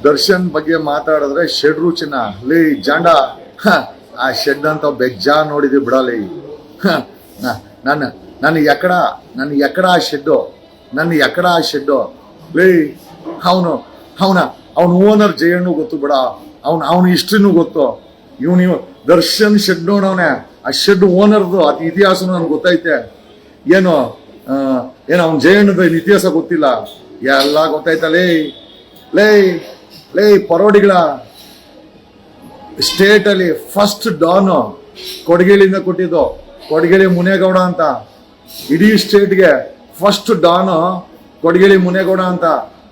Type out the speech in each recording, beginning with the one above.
ದರ್ಶನ್ ಬಗ್ಗೆ ಮಾತಾಡಿದ್ರೆ ಶೆಡ್ ರುಚಿನ ಲೇ ಜಾಂಡ ಆ ಶೆಡ್ ಅಂತ ಬೆಜ್ಜಾ ನೋಡಿದ್ವಿ ಬಿಡಲಿ. ನನ್ನ ಎಕಡ ಆ ಶೆಡ್ಡು ಲೇ ಅವನು ಓನರ್ ಜಯಣ್ಣು ಗೊತ್ತು ಬಿಡ, ಅವನು ಹಿಸ್ಟ್ರಿನೂ ಗೊತ್ತು. ಇವನು ದರ್ಶನ್ ಶೆಡ್ ನೋಡವನೆ, ಆ ಶೆಡ್ ಓನರ್ದು ಅತಿ ಇತಿಹಾಸನು ನನ್ಗೆ ಗೊತ್ತೈತೆ. ಏನು ಅವನ ಜಯಣ್ಣದ ಇತಿಹಾಸ ಗೊತ್ತಿಲ್ಲ, ಎಲ್ಲ ಗೊತ್ತಾಯ್ತ. ಲೇ ಪರೋಡಿಗಳ ಸ್ಟೇಟ್ ಅಲ್ಲಿ ಫಸ್ಟ್ ಡಾನ್ ಕೊಡಗೇಳಿಂದ ಕೊಟ್ಟಿದ್ದು, ಕೊಡಗೇಳಿ ಮುನೇಗೌಡ ಅಂತ. ಇಡೀ ಸ್ಟೇಟ್ಗೆ ಫಸ್ಟ್ ಡಾನ್ ಕೊಡಗೇಳಿ ಮುನೇಗೌಡ ಅಂತ.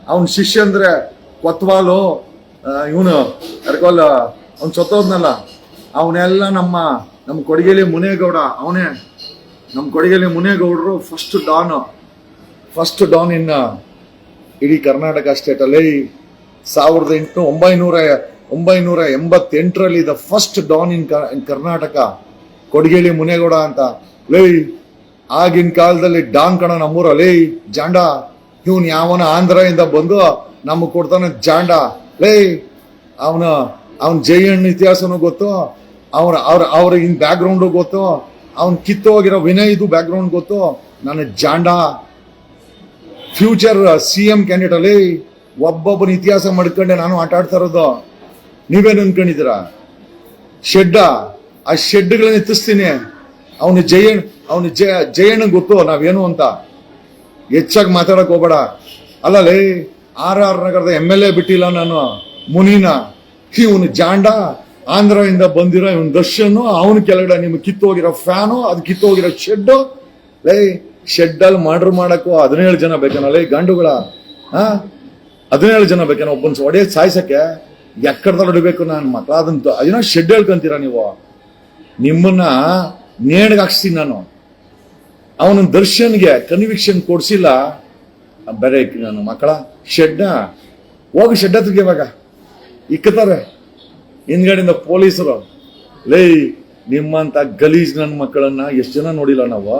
ಅವನ ಶಿಷ್ಯ ಅಂದ್ರೆ ಕೊತ್ವಾಲು, ಇವನು ಅರ್ಕೋಲ್ ಅವ್ನು ಸತ್ತೋದ್ನಲ್ಲ, ಅವನೆಲ್ಲ ನಮ್ಮ ಕೊಡಗೇಳಿ ಮುನೇಗೌಡ. ಅವನೇ ನಮ್ಮ ಕೊಡಗೇಳಿ ಮುನೇಗೌಡರು ಫಸ್ಟ್ ಡಾನ್ ಇನ್ ಇಡೀ ಕರ್ನಾಟಕ ಸ್ಟೇಟ್ ಅಲ್ಲಿ. 1988ರಲ್ಲಿ ದ ಫಸ್ಟ್ ಡಾನ್ ಇನ್ ಕರ್ನಾಟಕ ಕೊಡಗೇಳಿ ಮುನೇಗೌಡ ಅಂತ. ಲೈ ಆಗಿನ ಕಾಲದಲ್ಲಿ ಡಾನ್ ಕಣ ನಮ್ಮೂರಲ್ಲಿ ಜಾಂಡ. ಇವನ್ ಯಾವನ ಆಂಧ್ರದಿಂದ ಬಂದು ನಮಗ್ ಕೊಡ್ತಾನೆ ಜಾಂಡ. ಲೈ ಅವನ ಜಯಣ್ಣ ಇತಿಹಾಸನೂ ಗೊತ್ತು, ಅವ್ರ ಇನ್ ಬ್ಯಾಕ್ ಗ್ರೌಂಡು ಗೊತ್ತು, ಅವನ್ ಕಿತ್ತೋಗಿರೋ ವಿನಯ್ದು ಬ್ಯಾಕ್ ಗ್ರೌಂಡ್ ಗೊತ್ತು. ನನ್ನ ಜಾಂಡ ಫ್ಯೂಚರ್ CM ಕ್ಯಾಂಡಿಡೇಟ್ ಅಲ್ಲಿ ಒಬ್ಬೊಬ್ಬನ ಇತಿಹಾಸ ಮಾಡ್ಕೊಂಡೆ ನಾನು ಆಟ ಆಡ್ತಾ ಇರೋದು. ನೀವೇನು ಅನ್ಕೊಂಡಿದ್ದೀರಾ? ಆ ಶೆಡ್ಗಳನ್ನ ಎತ್ತಿಸ್ತೀನಿ. ಅವನು ಜಯಣ್ಣ ಗೊತ್ತು ನಾವೇನು ಅಂತ. ಹೆಚ್ಚಾಗಿ ಮಾತಾಡಕ್ ಹೋಗ್ಬೇಡ. ಅಲ್ಲಲೇ RR ನಗರದ MLA ಬಿಟ್ಟಿಲ್ಲ ನಾನು, ಮುನಿನ. ಇವನು ಜಾಂಡ ಆಂಧ್ರದಿಂದ ಬಂದಿರೋ ಇವನ್ ದರ್ಶನ್, ಅವನು ಕೆಳಗಡೆ ನಿಮ್ಗೆ ಕಿತ್ತೋಗಿರೋ ಫ್ಯಾನು, ಅದು ಕಿತ್ತೋಗಿರೋ ಶೆಡ್. ಶೆಡ್ ಅಲ್ಲಿ ಮರ್ಡರ್ ಮಾಡಕ್ಕೂ 17 ಜನ ಬೇಕೇನಲ್ಲ ಈ ಗಂಡುಗಳ. 17 ಜನ ಬೇಕೇನೋ ಒಬ್ಬನ್ ಒಡೆಯ ಸಾಯ್ಸಕ್ಕೆ? ಎಕ್ಕಡದಲ್ಲಿ ಹೊಡಿಬೇಕು ನಾನು ಮಕ್ಳ. ಅದನ್ನ ಶೆಡ್ ಹೇಳ್ಕೊಂತೀರಾ ನೀವು? ನಿಮ್ಮನ್ನ ನೇಣಿಗೆ ಹಾಕ್ಸ್ತೀನಿ ನಾನು. ಅವನ ದರ್ಶನ್ಗೆ ಕನ್ವಿಕ್ಷನ್ ಕೊಡ್ಸಿಲ್ಲ ಬೇರೆ ನಾನು ಮಕ್ಕಳ. ಹೋಗಿ ಶೆಡ್ ಹತ್ರಿಗೆ ಇವಾಗ ಇಕ್ಕತಾರೆ ಹಿಂದ್ಗಡೆಯಿಂದ ಪೊಲೀಸರು. ಲೇ ನಿಮ್ಮಂತ ಗಲೀಜ್ ನನ್ನ ಮಕ್ಕಳನ್ನ ಎಷ್ಟು ಜನ ನೋಡಿಲ್ಲ ನಾವು?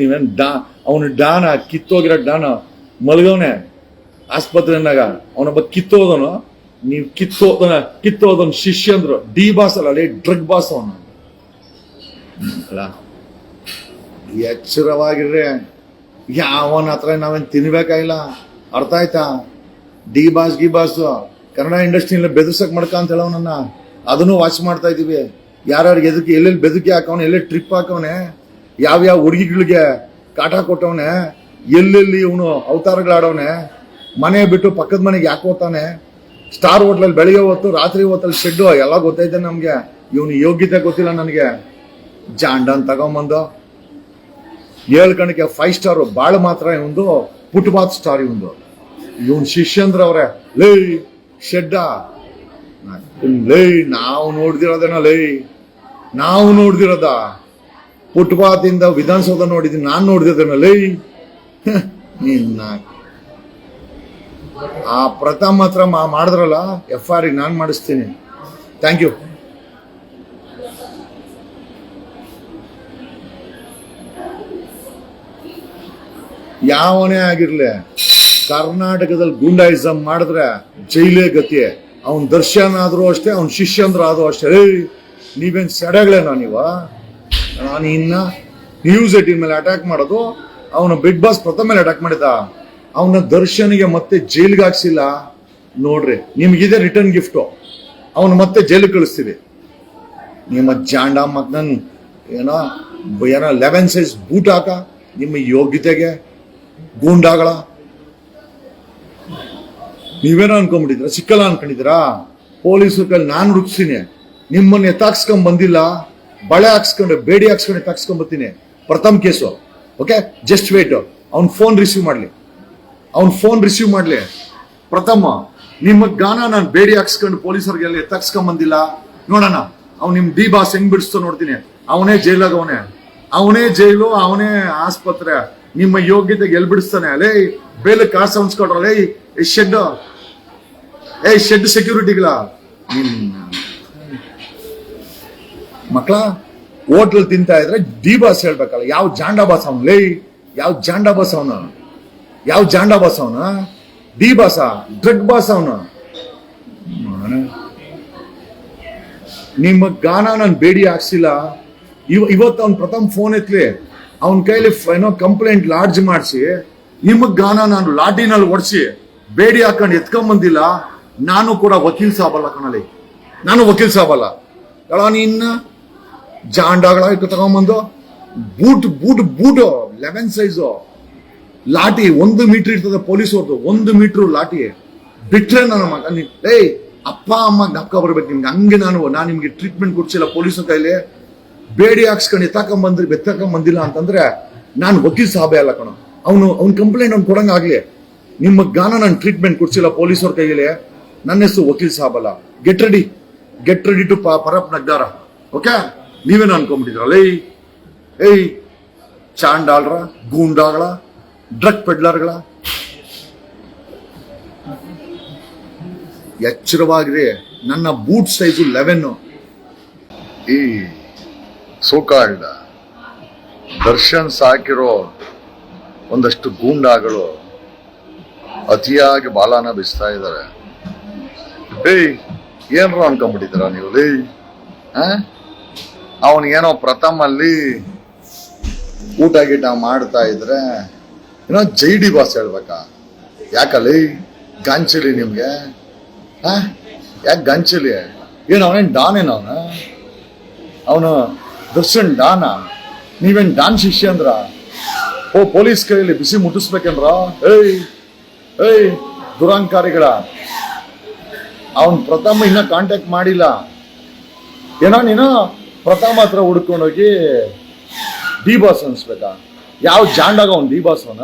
ನೀವೇನ್ ಅವನು ಡಾನ, ಕಿತ್ತೋಗಿರೋ ಡಾನ ಮಲ್ಗವನೆ ಆಸ್ಪತ್ರೆನಾಗ. ಅವನೊಬ್ಬ ಕಿತ್ತೋದನು, ನೀವು ಕಿತ್ತೋದನ್ ಶಿಷ್ಯ ಅಂದ್ರು. ಡಿ ಬಾಸ್ ಅಲ್ಲ, ಡ್ರಗ್ ಬಾಸ್ ಅವನು. ಎಚ್ಚರವಾಗಿರ್ರಿ. ಯಾವನ ಹತ್ರ ನಾವೇನ್ ತಿನ್ಬೇಕಾಗಿಲ್ಲ, ಅರ್ಥ ಆಯ್ತಾ? ಡಿ ಬಾಸ್ ಕನ್ನಡ ಇಂಡಸ್ಟ್ರಿಯಲ್ಲಿ ಬೆದರ್ಸಕ್ ಮಾಡ್ಕ ಅಂತ ಹೇಳವನನ್ನ ಅದನ್ನು ವಾಚ್ ಮಾಡ್ತಾ ಇದೀವಿ. ಯಾರ್ಯಾರಿಗೆ ಎದಕ್ಕೆ ಎಲ್ಲೆಲ್ಲಿ ಬೆದಕಿ ಹಾಕವನೆ, ಎಲ್ಲೆಲ್ಲಿ ಟ್ರಿಪ್ ಹಾಕವನೆ, ಯಾವ್ಯಾವ ಹುಡುಗಿಗಳಿಗೆ ಕಾಟ ಕೊಟ್ಟವನೆ, ಎಲ್ಲೆಲ್ಲಿ ಇವನು ಅವತಾರಗಳಾಡವನೆ, ಮನೆ ಬಿಟ್ಟು ಪಕ್ಕದ ಮನೆಗೆ ಯಾಕೆ ಹೋಗ್ತಾನೆ, ಸ್ಟಾರ್ ಹೋಟ್ಲಲ್ಲಿ ಬೆಳಿಗ್ಗೆ ಹೊತ್ತು ರಾತ್ರಿ ಹೊತ್ತಲ್ಲಿ ಶೆಡ್ಡು ಎಲ್ಲ ಗೊತ್ತೈತೆ ನಮ್ಗೆ. ಇವನು ಯೋಗ್ಯತೆ ಗೊತ್ತಿಲ್ಲ ನನಗೆ. ಜಾಂಡನ್ ತಗೊಂಬಂದು ಹೇಳ್ಕಣಕ್ಕೆ 5 ಸ್ಟಾರ್ ಬಾಳ ಮಾತ್ರ ಇವಂದು, ಫುಟ್ಪಾತ್ ಸ್ಟಾರ್ ಇವಂದು. ಇವನ್ ಶಿಷ್ಯಂದ್ರ ಅವ್ರೆ. ಲೈ ಶೆಡ್ಡ ನಾವು ನೋಡ್ದಿರೋದೇನ? ನಾವು ನೋಡ್ದಿರೋದ ಫುಟ್ಪಾತ್ ಇಂದ ವಿಧಾನಸೌಧ ನೋಡಿದೀನಿ, ನಾನ್ ನೋಡ್ದಿದ್ದೇನ? ನಿನ್ನ ಆ ಪ್ರಥಮ ಹತ್ರ ಮಾಡಿದ್ರಲ್ಲ FR ನಾನ್ ಮಾಡಿಸ್ತೀನಿ. Thank you. ಯಾವನೇ ಆಗಿರ್ಲಿ, ಕರ್ನಾಟಕದಲ್ಲಿ ಗುಂಡಾಯಿಸಂ ಮಾಡಿದ್ರೆ ಜೈಲೇ ಗತಿ. ಅವನ್ ದರ್ಶನ್ ಆದ್ರೂ ಅಷ್ಟೇ, ಅವನ್ ಶಿಷ್ಯಂದ್ರ ಆದ್ರೂ ಅಷ್ಟೇ. ನೀವೇನ್ ಸೆಡೆಗಳೇನೋ ನೀವ? ನಾನು ಇನ್ನ ನ್ಯೂಸ್ 18 ಮೇಲೆ ಅಟ್ಯಾಕ್ ಮಾಡೋದು, ಅವನ ಬಿಗ್ ಬಾಸ್ ಪ್ರಥಮ ಮೇಲೆ ಅಟ್ಯಾಕ್ ಮಾಡಿದ. ಅವನ ದರ್ಶನ್ಗೆ ಮತ್ತೆ ಜೈಲ್ಗೆ ಹಾಕ್ಸಿಲ್ಲ ನೋಡ್ರಿ. ನಿಮ್ಗಿದೆ ರಿಟರ್ನ್ ಗಿಫ್ಟು. ಅವನು ಮತ್ತೆ ಜೈಲಿಗೆ ಕಳಿಸ್ತೀವಿ. ನಿಮ್ಮ ಜಾಂಡ ಮಕ್ಕನ್ ಏನೋ 11 ಸೈಜ್ ಬೂಟ್ ಹಾಕ ನಿಮ್ಮ ಯೋಗ್ಯತೆಗೆ. ಗೂಂಡಾಗಳ ನೀವೇನೋ ಅನ್ಕೊಂಡ್ಬಿಟ್ಟಿದ್ರ, ಸಿಕ್ಕಲ್ಲ ಅನ್ಕೊಂಡಿದ್ದೀರಾ? ಪೊಲೀಸರ ಕೈಲಿ ನಾನು ರುಚಿಸ್ತೀನಿ. ನಿಮ್ಮನ್ನ ಎತ್ತಾಕ್ಸ್ಕೊಂಡ್ ಬಂದಿಲ್ಲ, ಬಳೆ ಹಾಕ್ಸ್ಕೊಂಡು ಬೇಡಿ ಹಾಕ್ಸ್ಕೊಂಡು ಎತ್ತಾಕ್ಸ್ಕೊಂಡ್ ಬರ್ತೀನಿ. ಪ್ರಥಮ ಕೇಸು. Okay, just wait. ಅವ್ನ ಫೋನ್ ರಿಸೀವ್ ಮಾಡ್ಲಿ. ಪ್ರಥಮ ನಿಮ್ಮ ಗಾನ ನಾನು ಬೇಡಿ ಹಾಕ್ಸ್ಕೊಂಡು ಪೊಲೀಸರಿಗೆಲ್ಲ ಎತ್ತಾಕ್ಸ್ಕೊಂಡ್ ಬಂದಿಲ್ಲ. ನೋಡೋಣ ಅವ್ನು ನಿಮ್ ಡಿ ಬಾಸ್ ಹೆಂಗ್ ಬಿಡಿಸ್ತೋ ನೋಡ್ತೀನಿ. ಅವನೇ ಜೈಲಾಗ, ಅವನೇ ಜೈಲು, ಅವನೇ ಆಸ್ಪತ್ರೆ. ನಿಮ್ಮ ಯೋಗ್ಯತೆಗೆ ಎಲ್ ಬಿಡಿಸ್ತಾನೆ? ಅಲೇ ಬೇಲೆ ಕಾಸು ಅನ್ಸ್ಕೊಡ್ರಲ್ಲ. ಶೆಡ್ ಸೆಕ್ಯೂರಿಟಿಗಳ ಮಕ್ಕಳ ಹೋಟ್ಲ್ ತಿಂತಾ ಇದ್ರೆ ಡಿ ಬಾಸ್ ಹೇಳ್ಬೇಕಲ್ಲ. ಯಾವ ಜಾಂಡ ಬಾಸ್ ಅವನು? ಯಾವ ಜಾಂಡ ಬಾಸ್ ಅವನು? ಡಿ ಬಾಸ, ಡ್ರಗ್ ಬಾಸ್ ಅವನು. ನಿಮ್ಮ ಗಾನ ನಾನು ಬೇಡಿ ಹಾಕ್ಸಿಲ್ಲ. ಇವತ್ತು ಅವ್ನು ಪ್ರಥಮ್ ಫೋನ್ ಎತ್ಲಿ, ಅವನ ಕೈಲಿ ಏನೋ ಕಂಪ್ಲೇಂಟ್ ಲಾಡ್ಜ್ ಮಾಡಿಸಿ, ನಿಮಗ್ ಗಾನ ನಾನು ಲಾಟಿನಲ್ಲಿ ಒಡ್ಸಿ ಬೇಡಿ ಹಾಕೊಂಡು ಎತ್ಕೊಂಬಂದಿಲ್ಲ. ನಾನು ಕೂಡ ವಕೀಲ್ ಸಾಬಲ್ಲ ಕಣಲಿ, ನಾನು ವಕೀಲ್ ಸಾಬಲ್ಲ. ನಿನ್ನ ಜಾಂಡಾಗಳ ತಗೊಂಬಂದು boot boot boot 11 size lathi 1 metre ಇರ್ತದೆ ಪೊಲೀಸ್ ಅವ್ರದ್ದು, 1 ಮೀಟರ್ ಲಾಟಿ ಬಿಟ್ರೆ ನನ್ನ ಮಗ. ಏಯ್ ಅಪ್ಪ ಅಮ್ಮ ಜ್ಞಾಪಕ ಬರ್ಬೇಕು ನಿಮ್ಗೆ. ಹಂಗೆ ನಾನು ನಿಮ್ಗೆ ಟ್ರೀಟ್ಮೆಂಟ್ ಕೊಡ್ಸಿಲ್ಲ ಪೊಲೀಸ್ ಕೈಲಿ. ಬೇಡಿ ಹಾಕ್ಸ್ಕೊಂಡು ಎತ್ತಾಕೊಂಬಂದಿಲ್ಲ ಅಂತಂದ್ರೆ ನಾನು ವಕೀಲ್ ಸಾಬೆ ಅಲ್ಲ ಕಣ. ಅವ್ನ ಕಂಪ್ಲೇಂಟ್ ಅವ್ನು ಕೊಡಂಗ ಆಗ್ಲಿ. ನಿಮ್ಮ ಗಾನ ನಾನು ಟ್ರೀಟ್ಮೆಂಟ್ ಕೊಡ್ಸಿಲ್ಲ ಪೊಲೀಸವ್ರ ಕೈಯಲ್ಲಿ, ನನ್ನ ಹೆಸರು ವಕೀಲ್ ಸಾಬಲ್ಲ. ಗೆಟ್ ರೆಡಿ ಟು ಪರಪ್ ನಗ್ದಾರ. ಓಕೆ, ನೀವೇನು ಅನ್ಕೊಂಡ್ಬಿಟ್ಟಿದ್ರಲ್ಲ, ಏಯ್ ಚಾಂಡಾಳ್ರ, ಗೂಂಡಾಗಳ, ಡ್ರಗ್ ಪೆಡ್ಲರ್ಗಳ, ಎಚ್ಚರವಾಗ್ರಿ. ನನ್ನ ಬೂಟ್ ಸೈಜು 11. ಈ ಸೋಕಾಲ್ಡ್ ದರ್ಶನ್ ಸಾಕಿರೋ ಒಂದಷ್ಟು ಗೂಂಡಾಗಳು ಅತಿಯಾಗಿ ಬಾಲಾನ ಬಿಸ್ತಾ ಇದ್ದಾರೆ. ಏನ್ರ ಅನ್ಕೊಂಡ್ಬಿಟ್ಟಿದ್ದೀರಾ ನೀವು? ಅವನಿಗೇನೋ ಪ್ರಥಮಲ್ಲಿ ಊಟ ಗೀಟ ಮಾಡ್ತಾ ಇದ್ರೆ ಏನೋ JD ಬಾಸ್ ಹೇಳ್ಬೇಕಾ? ಯಾಕಲ್ಲಿ ಗಾಂಚಲಿ ನಿಮ್ಗೆ? ಯಾಕೆ ಗಾಂಚಲಿ? ಏನು ಅವನೇನ್ ಡಾನ್ ಏನೋ ಅವನು ದರ್ಶನ್ ಡಾನ? ನೀವೇನ್ ಡಾನ್ ಶಿಷ್ಯ ಅಂದ್ರ? ಪೊಲೀಸ್ ಕೈಯಲ್ಲಿ ಬಿಸಿ ಮುಟ್ಟಿಸ್ಬೇಕಂದ್ರ? ಏಯ್ ದುರಂಕಾರಿಗಳ, ಅವನ್ ಪ್ರಥಮ ಇನ್ನ ಕಾಂಟ್ಯಾಕ್ಟ್ ಮಾಡಿಲ್ಲ. ನೀನು ಪ್ರಥಮ ಹತ್ರ ಹುಡ್ಕೊಂಡೋಗಿ ಡಿ ಬಾಸ್ ಅನ್ಸ್ಬೇಕಾ? ಯಾವ ಜಾಂಡಾಗ ಅವ್ನು ಡಿ ಬಾಸ್ ಅವನ?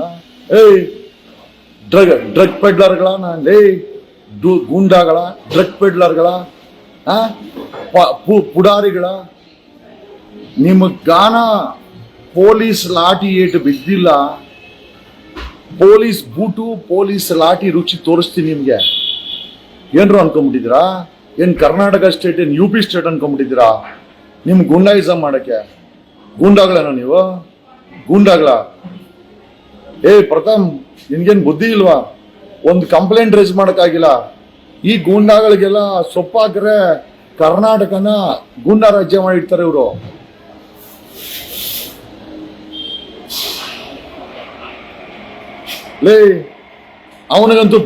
ಏಯ್ ಡ್ರಗ್ ಪೆಡ್ಲರ್ಗಳ, ಗೂಂಡಾಗಳ, ಡ್ರಗ್ ಪೆಡ್ಲರ್ಗಳ, ಪುಡಾರಿಗಳ, ನಿಮ್ಮ ಗಾನ ಪೊಲೀಸ್ ಲಾಠಿ ಏಟು ಬಿದ್ದಿಲ್ಲ. ಪೊಲೀಸ್ ಬೂಟು, ಪೊಲೀಸ್ ಲಾಠಿ ರುಚಿ ತೋರಿಸ್ತೀನಿ ನಿಮ್ಗೆ. ಏನ್ರು ಅನ್ಕೊಂಡ್ಬಿಟ್ಟಿದ್ದೀರಾ? ಏನ್ ಕರ್ನಾಟಕ ಸ್ಟೇಟ್, ಏನ್ UP ಸ್ಟೇಟ್ ಅನ್ಕೊಂಡ್ಬಿಟ್ಟಿದ್ದೀರಾ? ನಿಮ್ ಗುಂಡಾಯಿಸಮ್ ಮಾಡಕ್ಕೆ ಗೂಂಡಾಗಳೇನೋ ನೀವು? ಗೂಂಡಾಗಳ? ಪ್ರಥಮ್ ನಿನ್ಗೇನ್ ಬುದ್ಧಿ ಇಲ್ವಾ? ಒಂದು ಕಂಪ್ಲೇಂಟ್ ರೈಸ್ ಮಾಡಕ್ಕಾಗಿಲ್ಲ. ಈ ಗೂಂಡಾಗಳಿಗೆಲ್ಲ ಸೊಪ್ಪಾಕ್ರೆ ಕರ್ನಾಟಕನ ಗೂಂಡಾ ರಾಜ್ಯ ಮಾಡಿರ್ತಾರೆ ಇವರು. ಅವಳಿಗಂತೂ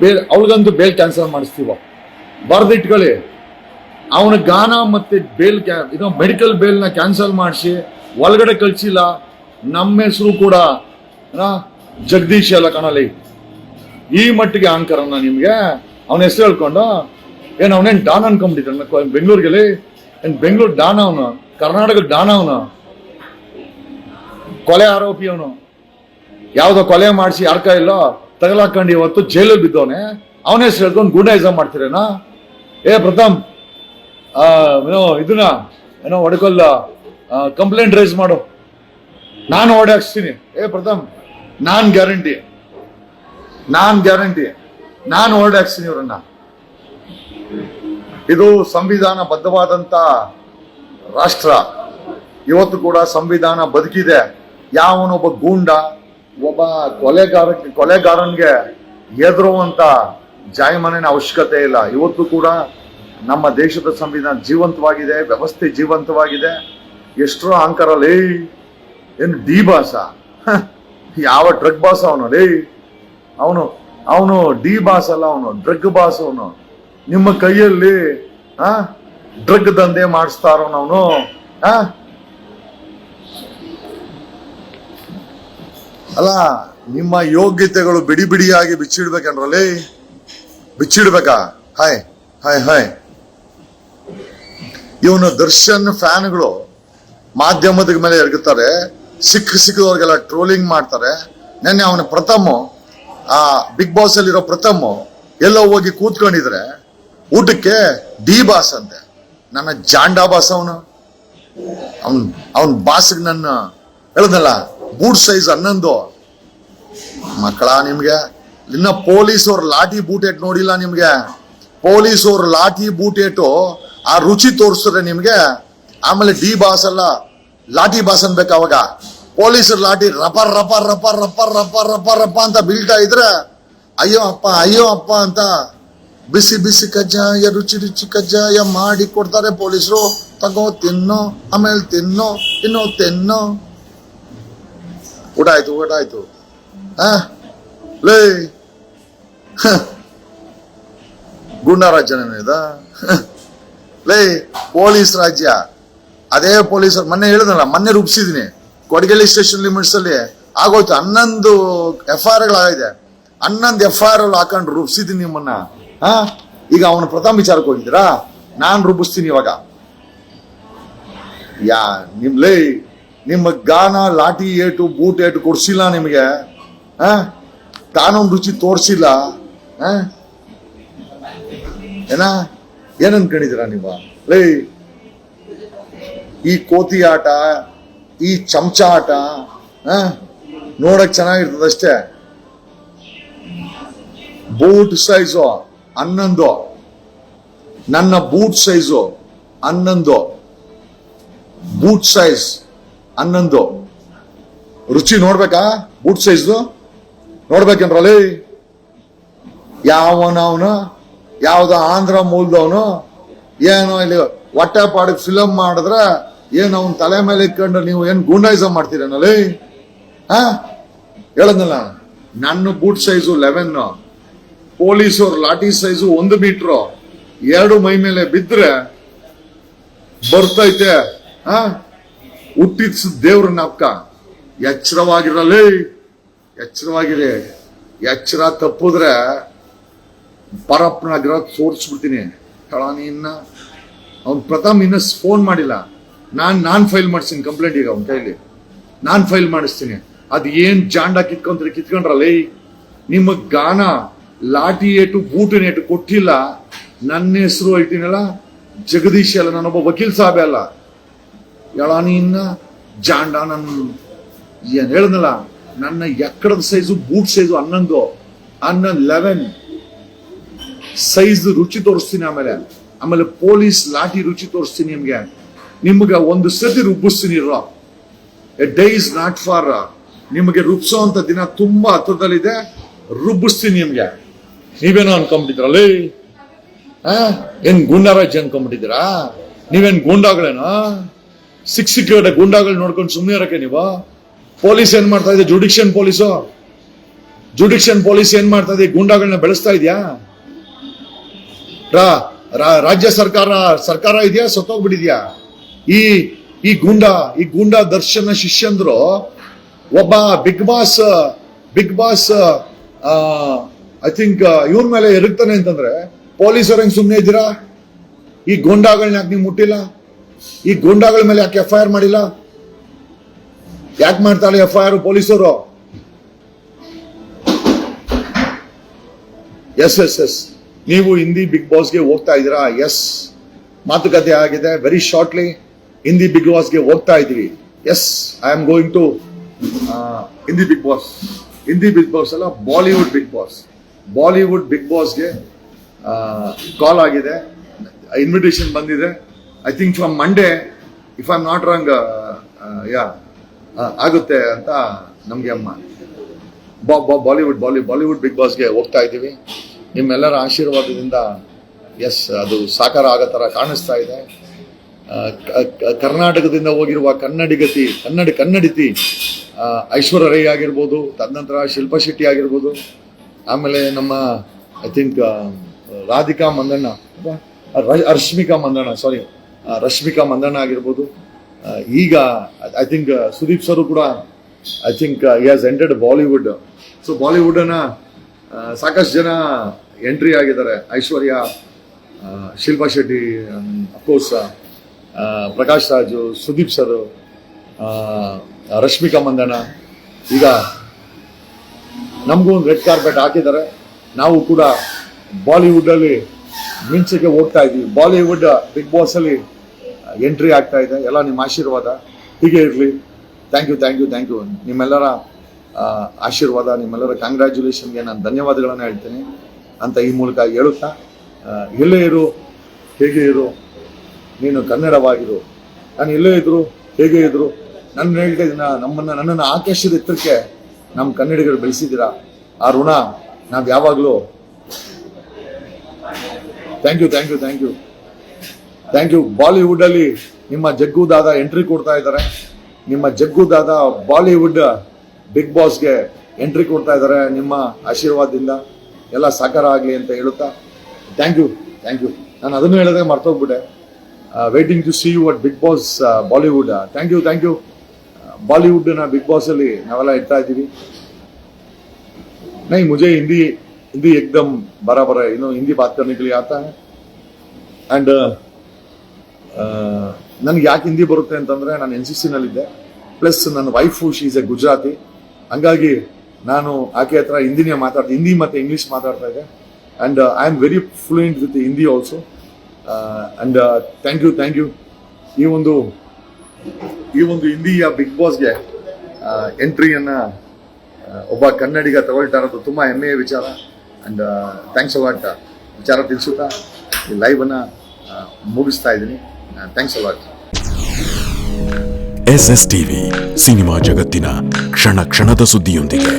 ಬೇಲ್ ಕ್ಯಾನ್ಸಲ್ ಮಾಡಿಸ್ತೀವ, ಬರ್ದಿಟ್ಕೊಳ್ಳಿ. ಅವನ ಗಾನ ಮತ್ತೆ ಮೆಡಿಕಲ್ ಬೇಲ್ನ ಕ್ಯಾನ್ಸಲ್ ಮಾಡಿಸಿ ಒಳಗಡೆ ಕಳ್ಸಿಲ್ಲ. ನಮ್ಮ ಹೆಸರು ಕೂಡ ಜಗದೀಶ್ ಎಲ್ಲ ಕಾಣಲಿ. ಈ ಮಟ್ಟಿಗೆ ಅಹಂಕಾರನ ನಿಮ್ಗೆ? ಅವನ ಹೆಸರು ಹೇಳ್ಕೊಂಡು ಏನ್ ಅವನೇನ್ ಡಾನ್ ಅನ್ಕೊಂಡ್ಬಿಟ್ಟಿದ್ದ ಬೆಂಗಳೂರಿಗೆ? ಏನ್ ಬೆಂಗಳೂರು ಡಾನ್ ಅವನು? ಕರ್ನಾಟಕ ಡಾನ್ ಅವನು? ಕೊಲೆ ಆರೋಪಿ ಅವನು. ಯಾವ್ದೋ ಕೊಲೆ ಮಾಡಿಸಿ ಯಾರ್ಕ ಇಲ್ಲೋ ತಗಲಾಕೊಂಡು ಇವತ್ತು ಜೈಲಲ್ಲಿ ಬಿದ್ದವನೆ. ಅವನ ಹೆಸರು ಹೇಳ್ಕೊಂಡು ಗೂಂಡಾಯಿಸಮ್ ಮಾಡ್ತೀರೇನಾ? ಪ್ರಥಮ್ ಇದನ್ನ ಹೊಡ್ಕೊಲ್ಲ, ಕಂಪ್ಲೇಂಟ್ ರೈಸ್ ಮಾಡು, ನಾನು ಓಡಾಕ್ಸ್ತೀನಿ. ಪ್ರಥಮ್ ನಾನ್ ಗ್ಯಾರಂಟಿ ನಾನು ಓಡಾಕ್ಸ್ತೀನಿ ಇವ್ರನ್ನ. ಇದು ಸಂವಿಧಾನ ಬದ್ಧವಾದಂತ ರಾಷ್ಟ್ರ. ಇವತ್ತು ಕೂಡ ಸಂವಿಧಾನ ಬದುಕಿದೆ. ಯಾವನೊಬ್ಬ ಗೂಂಡ, ಒಬ್ಬ ಕೊಲೆಗಾರನ್ಗೆ ಎದುರುವಂತ ಜಾಯಮಾನಿನ ಅವಶ್ಯಕತೆ ಇಲ್ಲ. ಇವತ್ತು ಕೂಡ ನಮ್ಮ ದೇಶದ ಸಂವಿಧಾನ ಜೀವಂತವಾಗಿದೆ, ವ್ಯವಸ್ಥೆ ಜೀವಂತವಾಗಿದೆ. ಎಷ್ಟೋ ಅಹಂಕಾರಲ್ಲಿ ಏನು ಡಿ ಬಾಸ? ಯಾವ ಡ್ರಗ್ ಬಾಸ್ ಅವನು ಡಿ ಬಾಸ್ ಅಲ್ಲ, ಅವನು ಡ್ರಗ್ ಬಾಸ್. ಅವನು ನಿಮ್ಮ ಕೈಯಲ್ಲಿ ಡ್ರಗ್ ದಂಧೆ ಮಾಡಿಸ್ತಾರೋನವನು. ಅಲ್ಲ, ನಿಮ್ಮ ಯೋಗ್ಯತೆಗಳು ಬಿಡಿ ಬಿಡಿಯಾಗಿ ಬಿಚ್ಚಿಡ್ಬೇಕನ್ರಲ್ಲಿ? ಬಿಚ್ಚಿಡ್ಬೇಕಾ? ಹಾಯ್ ಇವನು ದರ್ಶನ್ ಫ್ಯಾನ್ಗಳು ಮಾಧ್ಯಮದ ಮೇಲೆ ಎರಗುತ್ತಾರೆ, ಸಿಕ್ಕದವ್ರಿಗೆಲ್ಲ ಟ್ರೋಲಿಂಗ್ ಮಾಡ್ತಾರೆ. ನೆನ್ನೆ ಅವನ ಪ್ರಥಮ್ ಬಿಗ್ ಬಾಸ್ ಅಲ್ಲಿರೋ ಪ್ರಥಮ್ ಎಲ್ಲೋ ಹೋಗಿ ಕೂತ್ಕೊಂಡಿದ್ರೆ ಊಟಕ್ಕೆ ಡಿ ಬಾಸ್ ಅಂತೆ. ನನ್ನ ಜಾಂಡಾ ಬಾಸ್ ಅವನ್ ಬಾಸ್ಗೆ ನನ್ನ ಹೇಳದಲ್ಲ ಬೂಟ್ ಸೈಜ್ 11. ಮಕ್ಕಳ, ನಿಮ್ಗೆ ಇನ್ನ ಪೊಲೀಸವ್ರ ಲಾಠಿ ಬೂಟೇಟ್ ನೋಡಿಲ್ಲ ನಿಮ್ಗೆ? ಪೊಲೀಸವ್ರ ಲಾಠಿ ಬೂಟೇಟು ಆ ರುಚಿ ತೋರಿಸಿದ್ರೆ ನಿಮ್ಗೆ. ಆಮೇಲೆ ಡಿ ಬಾಸ್ ಅಲ್ಲ, ಲಾಠಿ ಬಾಸ್ ಅನ್ಬೇಕು. ಅವಾಗ ಪೊಲೀಸರ ಲಾಠಿ ರಪ ರಪ ರಪ ರಪ ರಪ ರಪ ರಪ ಅಂತ ಬೀಳ್ತಾ ಇದ್ರೆ ಅಯ್ಯೋ ಅಪ್ಪ ಅಂತ ಬಿಸಿ ಬಿಸಿ ಕಜ್ಜಾಯ ರುಚಿ ರುಚಿ ಕಜ್ಜಾಯ ಮಾಡಿ ಕೊಡ್ತಾರೆ ಪೊಲೀಸರು. ತಗೋ ತಿನ್ನೋ, ಆಮೇಲೆ ತಿನ್ನೋ, ಇನ್ನೋ ತಿನ್ನೋ. ಊಟ ಆಯ್ತು ಲೇ ಗುಂಡಾ ರಾಜ್ಯನ ಇದ ಲೇ ಪೊಲೀಸ್ ರಾಜ್ಯ. ಅದೇ ಪೊಲೀಸರು ಮೊನ್ನೆ ಹೇಳಿದ್ನಲ್ಲ, ಮೊನ್ನೆ ರೂಪಿಸಿದೀನಿ ಕೊಡಗೇಲಿ ಸ್ಟೇಷನ್ ಲಿಮಿಟ್ಸ್ ಅಲ್ಲಿ ಆಗೋಯ್ತು. 11 FIR ಗಳಾಗಿದೆ. 11 FIR ಹಾಕೊಂಡು ರೂಪಿಸಿದೀನಿ ನಿಮ್ಮನ್ನ. ಈಗ ಅವನ ಪ್ರಥಮ ವಿಚಾರಕ್ಕೆ ಹೋಗಿದ್ದೀರಾ, ನಾನ್ ರೂಪಿಸ್ತೀನಿ ಇವಾಗ. ನಿಮ್ಮ ಗಾನ ಲಾಠಿ ಏಟು ಬೂಟ್ ಏಟು ಕೊಡ್ಸಿಲ್ಲ ನಿಮಗೆ. ಕಾನೂನು ರುಚಿ ತೋರ್ಸಿಲ್ಲ. ಏನ್ ಅನ್ಕೊಂಡಿದ್ದೀರಾ ನೀವು? ಈ ಕೋತಿ ಆಟ, ಈ ಚಮಚ ಆಟ ನೋಡಕ್ ಚೆನ್ನಾಗಿರ್ತದಷ್ಟೇ. ಬೂಟ್ ಸೈಜು 11, ನನ್ನ ಬೂಟ್ ಸೈಜು 11, ಬೂಟ್ ಸೈಜ್ 11. ರುಚಿ ನೋಡ್ಬೇಕಾ? Boot size ನೋಡ್ಬೇಕೇನ್ರಲ್ಲಿ? ಯಾವನವನು ಯಾವ್ದ ಆಂಧ್ರ ಮೂಲದವನು ಏನೋ ಇಲ್ಲಿ ಹೊಟ್ಟೆ ಪಾಡಿಗೆ ಫಿಲಮ್ ಮಾಡಿದ್ರೆ ಏನು ಅವನ್ ತಲೆ ಮೇಲೆ ಇಟ್ಕೊಂಡು ನೀವು ಏನ್ ಗೂಂಡಾಯಿಸಮ್ ಮಾಡ್ತೀರೇನಲ್ಲಿ? ಹೇಳದ್ನಲ್ಲ, ನನ್ನ ಬೂಟ್ ಸೈಜು 11, ಪೊಲೀಸವ್ರ ಲಾಠಿ ಸೈಜು 1 ಮೀಟ್ರು. 2 ಮೈ ಮೇಲೆ ಬಿದ್ರೆ ಬರ್ತೈತೆ ಹುಟ್ಟಿದ ದೇವ್ರ ನಾಪ್ಕ. ಎಚ್ಚರವಾಗಿರಲಿ, ಎಚ್ಚರವಾಗಿರಿ. ಎಚ್ಚರ ತಪ್ಪಿದ್ರೆ ಪರಪ್ಪನ ಗ್ರಹ ತೋರಿಸ್ಬಿಡ್ತೀನಿ. ಇನ್ನ ಅವ್ನು ಪ್ರಥಮ್ ಇನ್ನ ಫೋನ್ ಮಾಡಿಲ್ಲ. ನಾನ್ ಫೈಲ್ ಮಾಡಿಸ್ತೀನಿ ಕಂಪ್ಲೇಂಟ್. ಈಗ ಅವನ ಕೈಲಿ ನಾನ್ ಫೈಲ್ ಮಾಡಿಸ್ತೀನಿ. ಅದ್ ಏನ್ ಜಾಂಡ ಕಿತ್ಕೊಂಡ್ರಲ್ಲಿ. ನಿಮ್ಮ ಗಾನ ಲಾಠಿ ಏಟು ಬೂಟಿನ ಏಟು ಕೊಟ್ಟಿಲ್ಲ. ನನ್ನ ಹೆಸರು ಐತೀನಲ್ಲ ಜಗದೀಶ್ ಅಲ್ಲ, ನಾನೊಬ್ಬ ವಕೀಲ್ ಸಾಬೆ ಅಲ್ಲ. ಇನ್ನ ಜಾಂಡ ನನ್ ಏನ್ ಹೇಳದ್ನಲ್ಲ, ನನ್ನ ಎಕ್ಕಡದ ಸೈಜು ಬೂಟ್ ಸೈಜು 11, 11 ಸೈಜ್ ರುಚಿ ತೋರಿಸ್ತೀನಿ. ಆಮೇಲೆ ಪೊಲೀಸ್ ಲಾಠಿ ರುಚಿ ತೋರಿಸ್ತೀನಿ ನಿಮ್ಗೆ ಒಂದು ಸತಿ ರೂಪಿಸ್ತೀನಿ. A day is not far. ನಿಮಗೆ ರೂಪಿಸೋ ಅಂತ ದಿನ ತುಂಬಾ ಹತ್ರದಲ್ಲಿದೆ. ರೂಪಿಸ್ತೀನಿ ನಿಮ್ಗೆ. ನೀವೇನೋ ಅನ್ಕೊಂಡ್ಬಿಟ್ಟಿದ್ರಲ್ಲಿ? ಏನ್ ಗೂಂಡಾರಾಜ್ಯ ಅನ್ಕೊಂಡ್ಬಿಟ್ಟಿದ್ದೀರಾ? ನೀವೇನ್ ಗೂಂಡಾಗಳೇನೋ? ಸಿಕ್ಕಿದ ಗೂಂಡಾಗಳು ನೋಡ್ಕೊಂಡು ಸುಮ್ಮನೆ ಇರಕ್ಕೆ ನೀವು? ಪೊಲೀಸ್ ಏನ್ ಮಾಡ್ತಾ ಇದೆ? ಜುಡಿಷಿಯನ್ ಪೊಲೀಸ್ ಏನ್ ಮಾಡ್ತಾ ಇದೆ? ಗೂಂಡಾಗಳನ್ನ ಬೆಳೆಸ್ತಾ ಇದೆಯಾ? ರಾಜ್ಯ ಸರ್ಕಾರ ಇದೆಯಾ? ಸತ್ತೋಗ್ಬಿಟ್ಟಿದ್ಯಾ? ಈ ಗೂಂಡಾ ದರ್ಶನ ಶಿಷ್ಯಂದ್ರು ಒಬ್ಬ ಬಿಗ್ ಬಾಸ್ ಐ ಥಿಂಕ್ ಇವ್ರ ಮೇಲೆ ಎರಗ್ತಾನೆ ಅಂತಂದ್ರೆ ಪೊಲೀಸರು ಹೆಂಗ್ ಸುಮ್ಮನೆ ಇದ್ದೀರಾ? ಈ ಗೂಂಡಾಗಳನ್ನ ಯಾಕೆ ನೀವು ಮುಟ್ಟಿಲ್ಲ? ಈ ಗೂಂಡಾಗಳ ಮೇಲೆ ಯಾಕೆ FIR ಮಾಡಿಲ್ಲ? ಯಾಕೆ ಮಾಡ್ತಾಳೆ FIR ಪೊಲೀಸರು? ಎಸ್ ನೀವು ಹಿಂದಿ ಬಿಗ್ ಬಾಸ್ಗೆ ಹೋಗ್ತಾ ಇದ್ದೀರಾ? ಎಸ್, ಮಾತುಕತೆ ಆಗಿದೆ. ವೆರಿ ಶಾರ್ಟ್ಲಿ ಹಿಂದಿ ಬಿಗ್ ಬಾಸ್ಗೆ ಹೋಗ್ತಾ ಇದೀವಿ. Yes, I am going to Hindi big boss ಅಲ್ಲ, ಬಾಲಿವುಡ್ ಬಿಗ್ ಬಾಸ್ಗೆ ಕಾಲ್ ಆಗಿದೆ. ಇನ್ವಿಟೇಷನ್ ಬಂದಿದೆ. I think from Monday, if I am not wrong, ಆಗುತ್ತೆ ಅಂತ ನಮ್ಗೆ ಅಮ್ಮ. ಬಾಲಿವುಡ್ ಬಿಗ್ ಬಾಸ್ಗೆ ಹೋಗ್ತಾ ಇದ್ದೀವಿ. ನಿಮ್ಮೆಲ್ಲರ ಆಶೀರ್ವಾದದಿಂದ ಎಸ್, ಅದು ಸಾಕಾರ ಆಗೋ ಥರ ಕಾಣಿಸ್ತಾ ಇದೆ. ಕರ್ನಾಟಕದಿಂದ ಹೋಗಿರುವ ಕನ್ನಡಿತಿ ಐಶ್ವರ್ಯ ರೈ ಆಗಿರ್ಬೋದು, ತದನಂತರ ಶಿಲ್ಪಾ ಶೆಟ್ಟಿ ಆಗಿರ್ಬೋದು, ಆಮೇಲೆ ನಮ್ಮ ಐ ಥಿಂಕ್ ರಶ್ಮಿಕಾ ಮಂದಣ್ಣ ಆಗಿರ್ಬೋದು. ಈಗ ಐ ಥಿಂಕ್ ಸುದೀಪ್ ಸರ್ ಕೂಡ I think he has entered Bollywood. So ಬಾಲಿವುಡ್ನ ಸಾಕಷ್ಟು ಜನ ಎಂಟ್ರಿ ಆಗಿದ್ದಾರೆ. ಐಶ್ವರ್ಯ, ಶಿಲ್ಪಾ ಶೆಟ್ಟಿ, ಅಫ್ಕೋರ್ಸ್ ಪ್ರಕಾಶ್ ರಾಜು, ಸುದೀಪ್ ಸರ್, ರಶ್ಮಿಕಾ ಮಂದಣ್ಣ. ಈಗ ನಮಗೂ ಒಂದು ರೆಡ್ ಕಾರ್ಪೆಟ್ ಹಾಕಿದ್ದಾರೆ. ನಾವು ಕೂಡ ಬಾಲಿವುಡ್ ಅಲ್ಲಿ ಮಿಂಚಕ್ಕೆ ಹೋಗ್ತಾ ಇದೀವಿ. ಬಾಲಿವುಡ್ ಬಿಗ್ ಬಾಸ್ ಅಲ್ಲಿ ಎಂಟ್ರಿ ಆಗ್ತಾ ಇದೆ. ಎಲ್ಲ ನಿಮ್ಮ ಆಶೀರ್ವಾದ ಹೀಗೆ ಇರಲಿ. Thank you. ನಿಮ್ಮೆಲ್ಲರ ಆಶೀರ್ವಾದ, ನಿಮ್ಮೆಲ್ಲರ ಕಂಗ್ರ್ಯಾಚುಲೇಷನ್ಗೆ ನಾನು ಧನ್ಯವಾದಗಳನ್ನು ಹೇಳ್ತೀನಿ ಅಂತ ಈ ಮೂಲಕ ಹೇಳುತ್ತಾ, ಎಲ್ಲೇ ಇರು ಹೇಗೆ ಇರು, ನೀನು ಕನ್ನಡವಾಗಿರು. ನಾನು ಎಲ್ಲೇ ಇದ್ರು ಹೇಗೆ ಇದ್ರು, ನನ್ನ ಹೇಳ್ತಾ ಇದ್ದೀನ, ನನ್ನನ್ನು ಆಕಾಶದ ಎತ್ತರಕ್ಕೆ ನಮ್ಮ ಕನ್ನಡಿಗರು ಬೆಳೆಸಿದ್ದೀರಾ. ಆ ಋಣ ನಾವು ಯಾವಾಗಲೂ ಥ್ಯಾಂಕ್ ಯು. ಬಾಲಿವುಡ್ ಅಲ್ಲಿ ನಿಮ್ಮ ಜಗ್ಗು ದಾದಾ ಎಂಟ್ರಿ ಕೊಡ್ತಾ ಇದ್ದಾರೆ. ನಿಮ್ಮ ಜಗ್ಗು ದಾದಾ ಬಾಲಿವುಡ್ ಬಿಗ್ ಬಾಸ್ಗೆ ಎಂಟ್ರಿ ಕೊಡ್ತಾ ಇದ್ದಾರೆ. ನಿಮ್ಮ ಆಶೀರ್ವಾದದಿಂದ ಎಲ್ಲ ಸಾಕಾರ ಆಗಲಿ ಅಂತ ಹೇಳುತ್ತಾ ಥ್ಯಾಂಕ್ ಯು. ನಾನು ಅದನ್ನು ಹೇಳಿದಾಗ ಮರ್ತೋಗ್ಬಿಟ್ಟೆ. Waiting to see you at Bigg Boss Bollywood. Thank you. ಬಾಲಿವುಡ್ನ ಬಿಗ್ ಬಾಸ್ ಅಲ್ಲಿ ನಾವೆಲ್ಲ ಇಡ್ತಾ ಇದ್ದೀವಿ. नहीं, मुझे हिंदी एकदम बराबर है. हिंदी बात करने के लिए आता है. एंड ನನಗೆ ಯಾಕೆ ಹಿಂದಿ ಬರುತ್ತೆ ಅಂತಂದ್ರೆ ನಾನು NCC ನಲ್ಲಿದ್ದೆ. ಪ್ಲಸ್ ನನ್ನ wife she is a Gujarati. ಹಂಗಾಗಿ ನಾನು ಆಕೆ ಹತ್ರ ಹಿಂದಿ ಮತ್ತೆ ಇಂಗ್ಲಿಷ್ ಮಾತಾಡ್ತಾ ಇದ್ದೆ. And I am very fluent with Hindi also. And thank you. ಈ ಒಂದು ಹಿಂದಿಯ ಬಿಗ್ ಬಾಸ್ಗೆ ಎಂಟ್ರಿಯನ್ನ ಒಬ್ಬ ಕನ್ನಡಿಗ ತಗೊಳ್ತಾ ಇರೋದು ತುಂಬಾ ಹೆಮ್ಮೆಯ ವಿಚಾರ. ಅಂಡ್ ಥ್ಯಾಂಕ್ಸ್ ಅಲಾಟ್ ವಿಚಾರ ತಿಳಿಸುತ್ತಾ ಈ ಲೈವ್ ಅನ್ನ ಮುಗಿಸ್ತಾ ಇದ್ದೀನಿ. Thanks a lot. SS TV cinema ಜಗತ್ತಿನ ಕ್ಷಣ ಕ್ಷಣದ ಸುದ್ದಿಯೊಂದಿಗೆ.